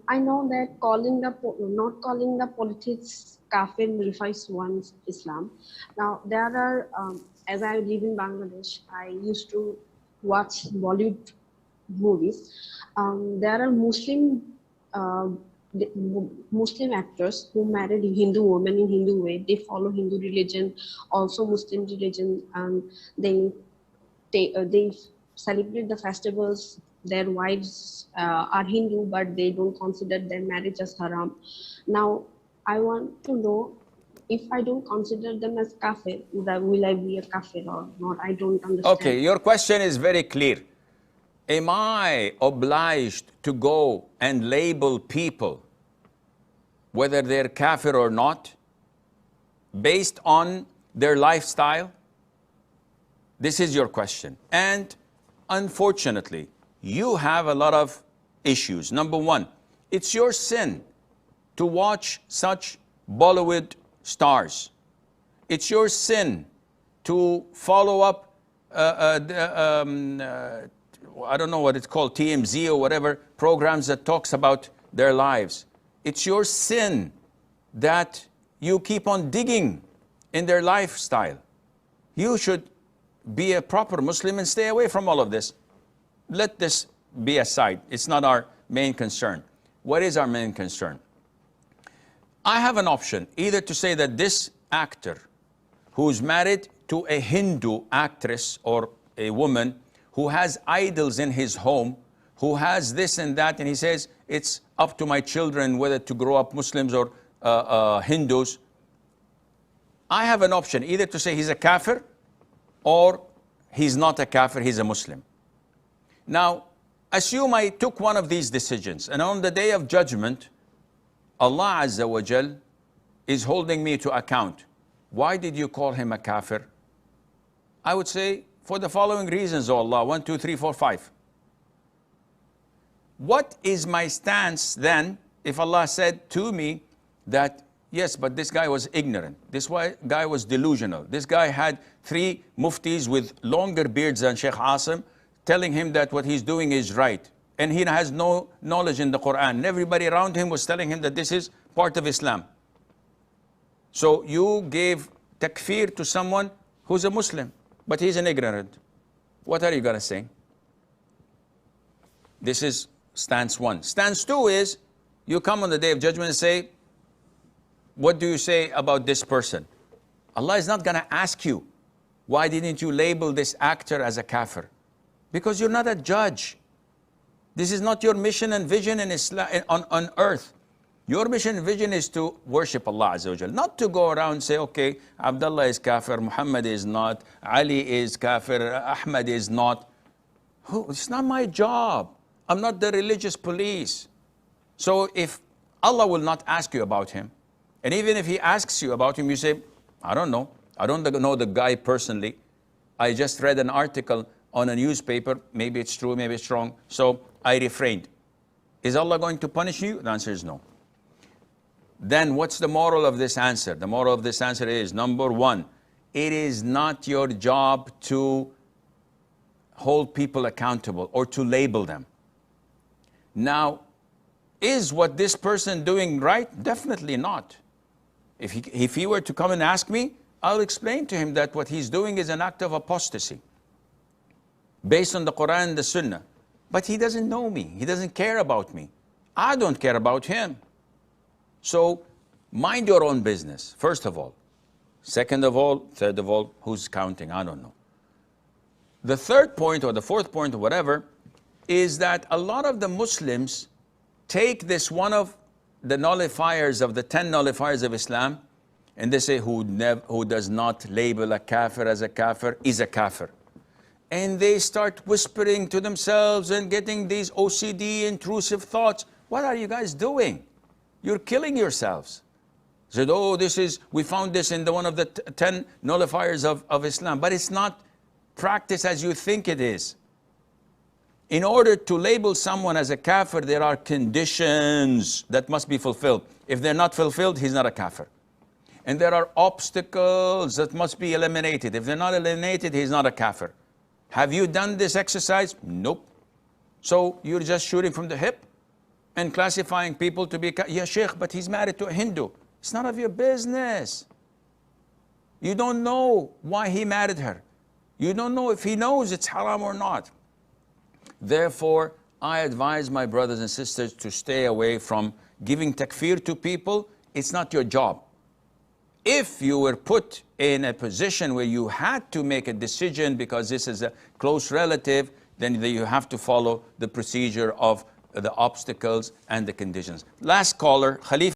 I know that not calling the politics kafir nullifies one's Islam. Now there are, as I live in Bangladesh, I used to watch Bollywood movies. There are uh, Muslim actors who married Hindu women in Hindu way. They follow Hindu religion, also Muslim religion, and they they celebrate the festivals. Their wives are Hindu, but they don't consider their marriage as haram. Now, I want to know, if I don't consider them as kafir, will I be a kafir or not? I don't understand. Okay, your question is very clear. Am I obliged to go and label people, whether they're kafir or not, based on their lifestyle? This is your question. And unfortunately, you have a lot of issues. Number one, it's your sin to watch such Bollywood stars. It's your sin to follow up, I don't know what it's called, TMZ or whatever, programs that talks about their lives. It's your sin that you keep on digging in their lifestyle. You should be a proper Muslim and stay away from all of this. Let this be aside. It's not our main concern. What is our main concern? I have an option, either to say that this actor who's married to a Hindu actress or a woman who has idols in his home, who has this and that, and he says, it's up to my children whether to grow up Muslims or Hindus. I have an option, either to say he's a kafir, or he's not a kafir, he's a Muslim. Now, assume I took one of these decisions, and on the day of judgment, Allah Azza wa Jal is holding me to account. Why did you call him a kafir? I would say, for the following reasons, O Allah, 1, 2, 3, 4, 5. What is my stance then if Allah said to me that, yes, but this guy was ignorant, this guy was delusional, this guy had 3 muftis with longer beards than Sheikh Asim telling him that what he's doing is right, and he has no knowledge in the Quran, and everybody around him was telling him that this is part of Islam. So you gave takfir to someone who's a Muslim, but he's an ignorant. What are you going to say? This is stance 1. Stance 2 is, you come on the day of judgment and say, what do you say about this person? Allah is not going to ask you, why didn't you label this actor as a kafir? Because you're not a judge. This is not your mission and vision in Islam, on earth. Your mission and vision is to worship Allah Azza wa Jal, not to go around and say, okay, Abdullah is kafir, Muhammad is not, Ali is kafir, Ahmad is not. It's not my job. I'm not the religious police. So if Allah will not ask you about him, and even if he asks you about him, you say, I don't know. I don't know the guy personally. I just read an article on a newspaper. Maybe it's true, maybe it's wrong. So I refrained. Is Allah going to punish you? The answer is no. Then what's the moral of this answer? The moral of this answer is, number 1, it is not your job to hold people accountable or to label them. Now, is what this person doing right? Definitely not. If he were to come and ask me, I'll explain to him that what he's doing is an act of apostasy based on the Quran and the Sunnah. But he doesn't know me. He doesn't care about me. I don't care about him. So mind your own business, first of all. Second of all, third of all, who's counting? I don't know. The third point or the fourth point or whatever is that a lot of the Muslims take this one of the nullifiers of the 10 nullifiers of Islam, and they say who does not label a kafir as a kafir is a kafir. And they start whispering to themselves and getting these OCD intrusive thoughts. What are you guys doing? You're killing yourselves. Said, oh, we found this in one of the 10 nullifiers of Islam. But it's not practiced as you think it is. In order to label someone as a kafir, there are conditions that must be fulfilled. If they're not fulfilled, he's not a kafir. And there are obstacles that must be eliminated. If they're not eliminated, he's not a kafir. Have you done this exercise? Nope. So you're just shooting from the hip? and classifying people to be, yeah, Sheikh, but he's married to a Hindu. It's none of your business. You don't know why he married her. You don't know if he knows it's haram or not. Therefore, I advise my brothers and sisters to stay away from giving takfir to people. It's not your job. If you were put in a position where you had to make a decision because this is a close relative, then you have to follow the procedure of the obstacles and the conditions. Last caller, Khalifa.